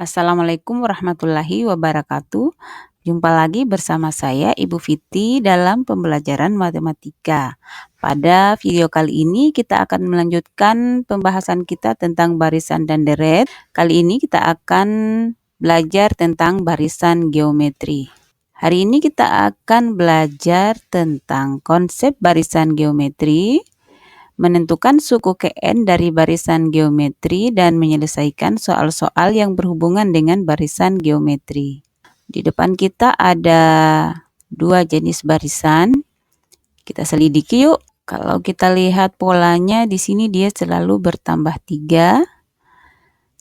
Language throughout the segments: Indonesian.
Assalamualaikum warahmatullahi wabarakatuh. Jumpa lagi bersama saya Ibu Fiti dalam pembelajaran matematika. Pada video kali ini kita akan melanjutkan pembahasan kita tentang barisan dan deret. Kali ini kita akan belajar tentang barisan geometri. Hari ini kita akan belajar tentang konsep barisan geometri, menentukan suku Kn dari barisan geometri, dan menyelesaikan soal-soal yang berhubungan dengan barisan geometri. Di depan kita ada dua jenis barisan. Kita selidiki yuk. Kalau kita lihat polanya di sini dia selalu bertambah 3.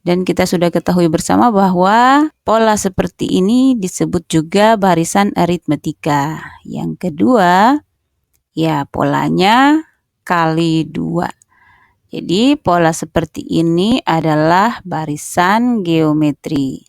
Dan kita sudah ketahui bersama bahwa pola seperti ini disebut juga barisan aritmetika. Yang kedua, ya polanya kali 2. Jadi pola seperti ini adalah barisan geometri.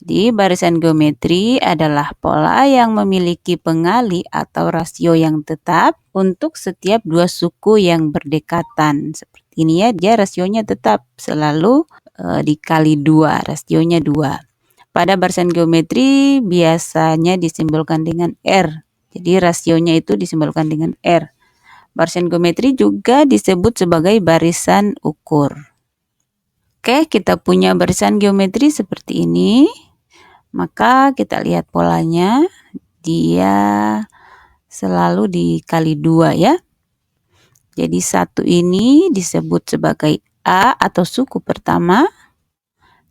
Jadi barisan geometri adalah pola yang memiliki pengali atau rasio yang tetap untuk setiap dua suku yang berdekatan. Seperti ini ya, dia rasionya tetap selalu dikali 2, rasionya 2. Pada barisan geometri biasanya disimbolkan dengan R. Jadi rasionya itu disimbolkan dengan R. Barisan geometri juga disebut sebagai barisan ukur. Oke, kita punya barisan geometri seperti ini. Maka kita lihat polanya, dia selalu dikali 2 ya. Jadi 1 ini disebut sebagai A atau suku pertama.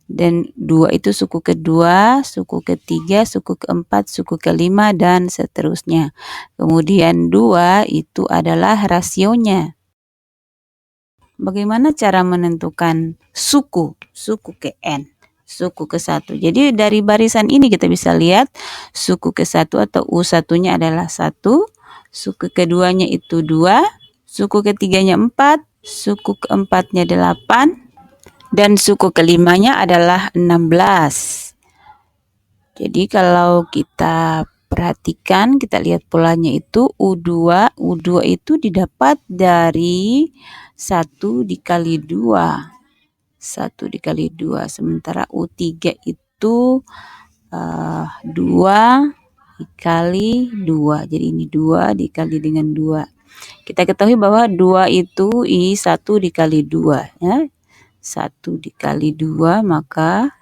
Dan 2 itu suku kedua, suku ketiga, suku keempat, suku kelima, dan seterusnya. Kemudian 2 itu adalah rasionya. Bagaimana cara menentukan suku Kn? Suku ke-1. Jadi dari barisan ini kita bisa lihat suku ke-1 atau U1-nya adalah 1, suku keduanya itu 2, suku ketiganya 4, suku keempatnya 8, dan suku kelimanya adalah 16. Jadi kalau kita perhatikan, kita lihat polanya itu U2. U2 itu didapat dari 1 dikali 2. 1 dikali 2. Sementara U3 itu 2 dikali 2. Jadi ini 2 dikali dengan 2. Kita ketahui bahwa 2 itu I1 dikali 2 ya. 1 dikali 2 maka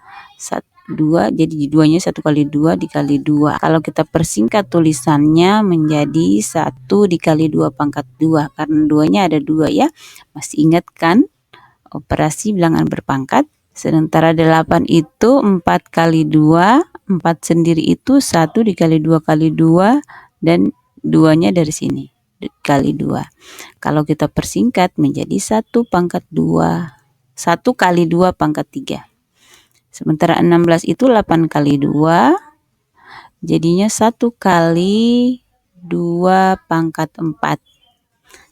2, jadi 2-nya 1 kali 2 dikali 2. Kalau kita persingkat tulisannya menjadi 1 dikali 2 pangkat 2. Karena 2-nya ada 2 ya. Masih ingat kan operasi bilangan berpangkat? Sementara 8 itu 4 kali 2. 4 sendiri itu 1 dikali 2 kali 2. Dan 2-nya dari sini dikali 2. Kalau kita persingkat menjadi 1 pangkat 2. 1 kali 2 pangkat 3. Sementara 16 itu 8 kali 2. Jadinya 1 kali 2 pangkat 4.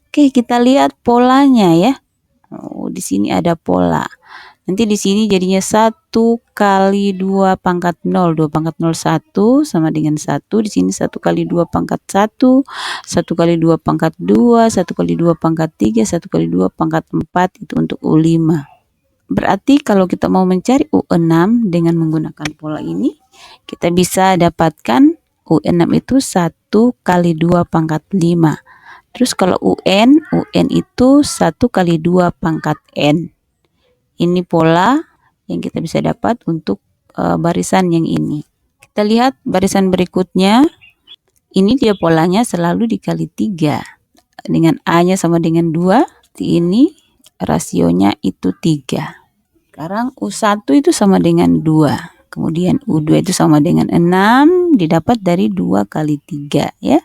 Oke, kita lihat polanya ya. Oh, di sini ada pola. Nanti di sini jadinya 1 kali 2 pangkat 0. 2 pangkat 0 1 sama dengan 1. Di sini 1 kali 2 pangkat 1. 1 kali 2 pangkat 2. 1 kali 2 pangkat 3. 1 kali 2 pangkat 4. Itu untuk U5. Berarti kalau kita mau mencari U6 dengan menggunakan pola ini, kita bisa dapatkan U6 itu 1 kali 2 pangkat 5. Terus kalau UN itu 1 kali 2 pangkat N. Ini pola yang kita bisa dapat untuk barisan yang ini. Kita lihat barisan berikutnya. Ini dia polanya selalu dikali 3. Dengan A-nya sama dengan 2. Ini rasionya itu 3. Sekarang U1 itu sama dengan 2. Kemudian U2 itu sama dengan 6. Didapat dari 2 kali 3 ya.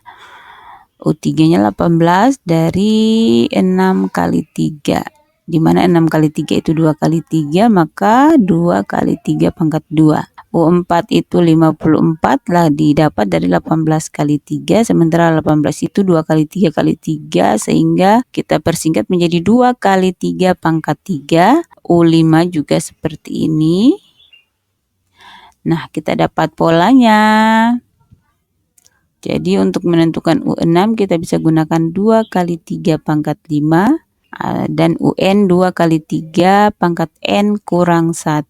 U3-nya 18 dari 6 kali 3. Dimana 6 kali 3 itu 2 kali 3. Maka 2 kali 3 pangkat 2. U4 itu 54 lah didapat dari 18 kali 3. Sementara 18 itu 2 kali 3 kali 3. Sehingga kita persingkat menjadi 2 kali 3 pangkat 3. U5 juga seperti ini. Nah, kita dapat polanya. Jadi untuk menentukan U6 kita bisa gunakan 2 kali 3 pangkat 5. Dan UN 2 kali 3 pangkat N kurang 1.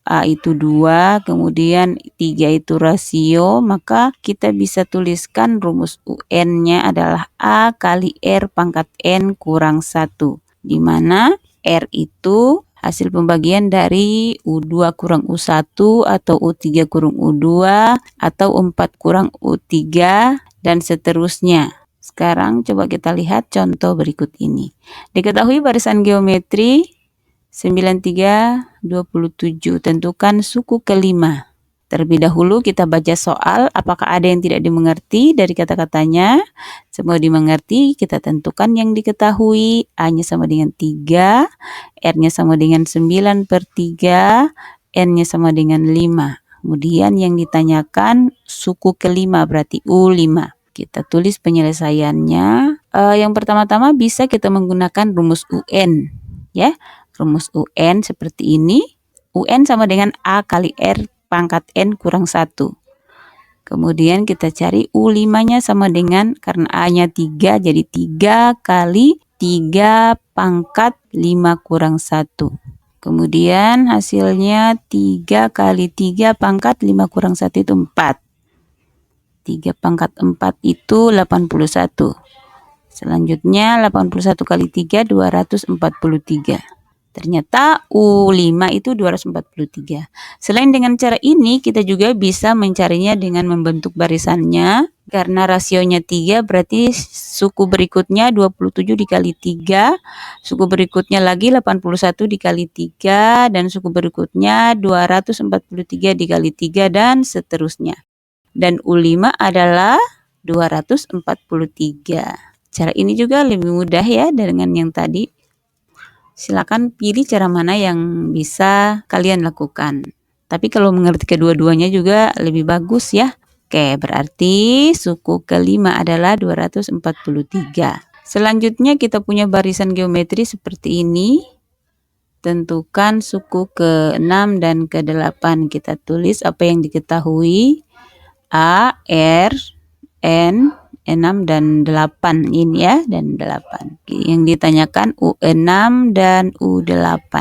A itu 2, kemudian 3 itu rasio, maka kita bisa tuliskan rumus UN-nya adalah A kali R pangkat N kurang 1, di mana R itu hasil pembagian dari U2 kurang U1 atau U3 kurang U2 atau 4 kurang U3 dan seterusnya. Sekarang coba kita lihat contoh berikut ini. Diketahui barisan geometri 93, 27. Tentukan suku kelima. Terlebih dahulu kita baca soal, apakah ada yang tidak dimengerti dari kata-katanya. Semua dimengerti, kita tentukan yang diketahui. A-nya sama dengan 3, R-nya sama dengan 9/3, N-nya sama dengan 5. Kemudian yang ditanyakan suku kelima berarti U5. Kita tulis penyelesaiannya. Yang pertama-tama bisa kita menggunakan rumus UN. Ya, rumus UN seperti ini. UN sama dengan A kali R pangkat N kurang 1. Kemudian kita cari U5-nya sama dengan, karena A-nya 3, jadi 3 kali 3 pangkat 5 kurang 1. Kemudian hasilnya 3 kali 3 pangkat 5 kurang 1 itu 4. 3 pangkat 4 itu 81. Selanjutnya 81 kali 3, 243. Ternyata U5 itu 243. Selain dengan cara ini, kita juga bisa mencarinya dengan membentuk barisannya. Karena rasionya 3, berarti suku berikutnya 27 dikali 3, suku berikutnya lagi 81 dikali 3, dan suku berikutnya 243 dikali 3, dan seterusnya. Dan U5 adalah 243. Cara ini juga lebih mudah ya dengan yang tadi. Silakan pilih cara mana yang bisa kalian lakukan. Tapi kalau mengerti kedua-duanya juga lebih bagus ya. Oke, berarti suku kelima adalah 243. Selanjutnya kita punya barisan geometri seperti ini. Tentukan suku ke-6 dan ke-8. Kita tulis apa yang diketahui. A, R, N, 6 dan 8 ini ya, dan 8. Yang ditanyakan U6 dan U8.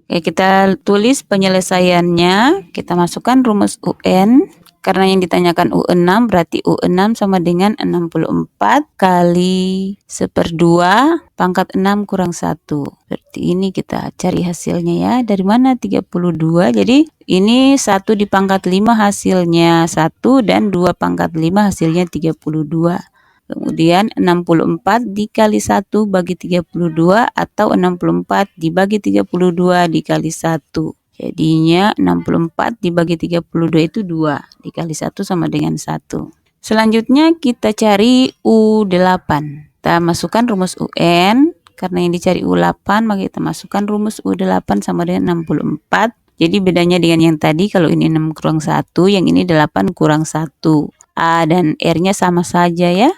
Oke, kita tulis penyelesaiannya. Kita masukkan rumus UN. Karena yang ditanyakan U6 berarti U6 sama dengan 64 kali 1/2 pangkat 6 kurang 1. Seperti ini kita cari hasilnya ya. Dari mana 32? Jadi ini 1 di pangkat 5 hasilnya 1 dan 2 pangkat 5 hasilnya 32. Kemudian 64 dikali 1 bagi 32 atau 64 dibagi 32 dikali 1. Jadinya 64 dibagi 32 itu 2. Dikali 1 sama dengan 1. Selanjutnya kita cari U8. Kita masukkan rumus UN. Karena yang dicari U8, maka kita masukkan rumus U8 sama dengan 64. Jadi bedanya dengan yang tadi, kalau ini 6 kurang 1, yang ini 8 kurang 1. A dan R-nya sama saja ya.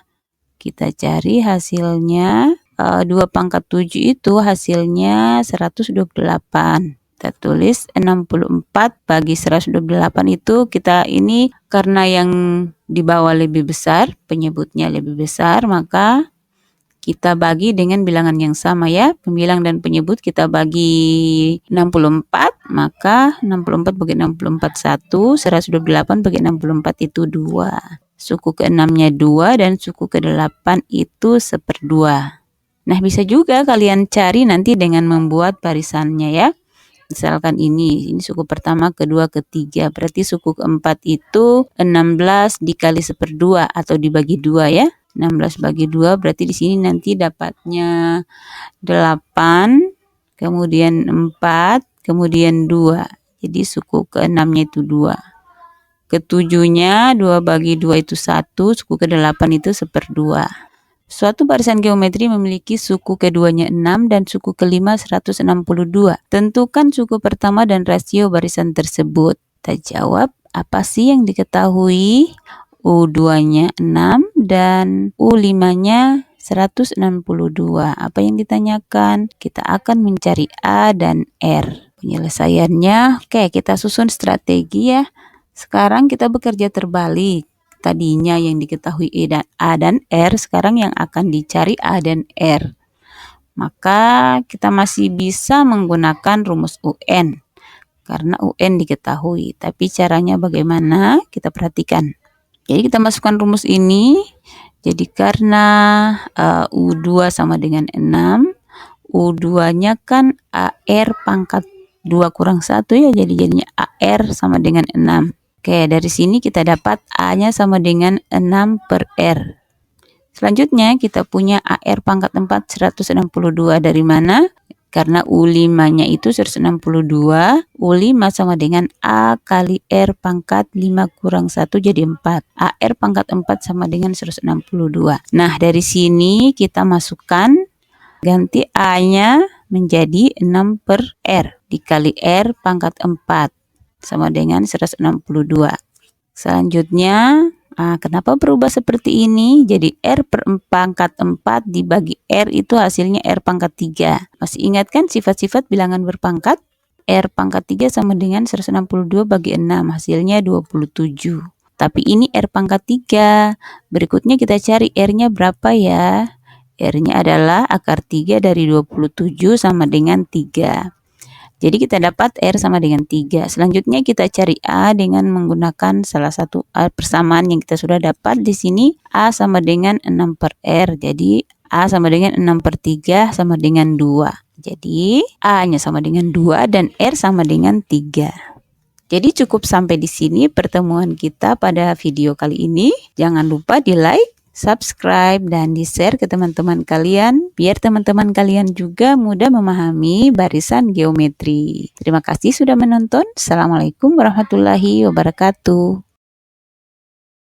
Kita cari hasilnya. 2 pangkat 7 itu hasilnya 128. Kita tulis 64 bagi 128 itu kita ini karena yang di bawah lebih besar, penyebutnya lebih besar, maka kita bagi dengan bilangan yang sama ya. Pembilang dan penyebut kita bagi 64, maka 64 bagi 64 1, 128 bagi 64 itu 2. Suku ke-6-nya 2 dan suku ke-8 itu 1/2. Nah, bisa juga kalian cari nanti dengan membuat barisannya ya. Misalkan ini suku pertama, kedua, ketiga. Berarti suku keempat itu 16 dikali 1/2 atau dibagi 2 ya. 16 bagi 2 berarti di sini nanti dapatnya 8, kemudian 4, kemudian 2. Jadi suku ke-6-nya itu 2. Ke-7-nya 2 bagi 2 itu 1, suku ke-8 itu 1/2. Suatu barisan geometri memiliki suku keduanya 6 dan suku kelima 162. Tentukan suku pertama dan rasio barisan tersebut. Kita jawab, apa sih yang diketahui? U2-nya 6 dan U5-nya 162. Apa yang ditanyakan? Kita akan mencari A dan R. Penyelesaiannya, oke, kita susun strategi ya. Sekarang kita bekerja terbalik. Tadinya yang diketahui A dan R, sekarang yang akan dicari A dan R. Maka kita masih bisa menggunakan rumus UN. karena UN diketahui. Tapi caranya bagaimana? Kita perhatikan. Jadi kita masukkan rumus ini. Jadi karena U2 sama dengan 6, U2-nya kan AR pangkat 2 kurang 1 ya, jadi jadinya AR sama dengan 6. Oke, dari sini kita dapat A-nya sama dengan 6 per R. Selanjutnya kita punya AR pangkat 4 162 dari mana? Karena U5-nya itu 162, U5 sama dengan A kali R pangkat 5 kurang 1 jadi 4. AR pangkat 4 sama dengan 162. Nah, dari sini kita masukkan, ganti A-nya menjadi 6 per R dikali R pangkat 4 sama dengan 162. Selanjutnya, kenapa berubah seperti ini? Jadi R per pangkat 4 dibagi R itu hasilnya R pangkat 3. Masih ingat kan sifat-sifat bilangan berpangkat? R pangkat 3 sama dengan 162 bagi 6, hasilnya 27. Tapi ini R pangkat 3. Berikutnya kita cari R-nya berapa ya? R-nya adalah akar 3 dari 27 sama dengan 3. Jadi kita dapat R sama dengan 3. Selanjutnya kita cari A dengan menggunakan salah satu persamaan yang kita sudah dapat di sini. A sama dengan 6 per R. Jadi A sama dengan 6 per 3 sama dengan 2. Jadi A-nya sama dengan 2 dan R sama dengan 3. Jadi cukup sampai di sini pertemuan kita pada video kali ini. Jangan lupa di like, subscribe, dan di-share ke teman-teman kalian biar teman-teman kalian juga mudah memahami barisan geometri. Terima kasih sudah menonton. Assalamualaikum warahmatullahi wabarakatuh.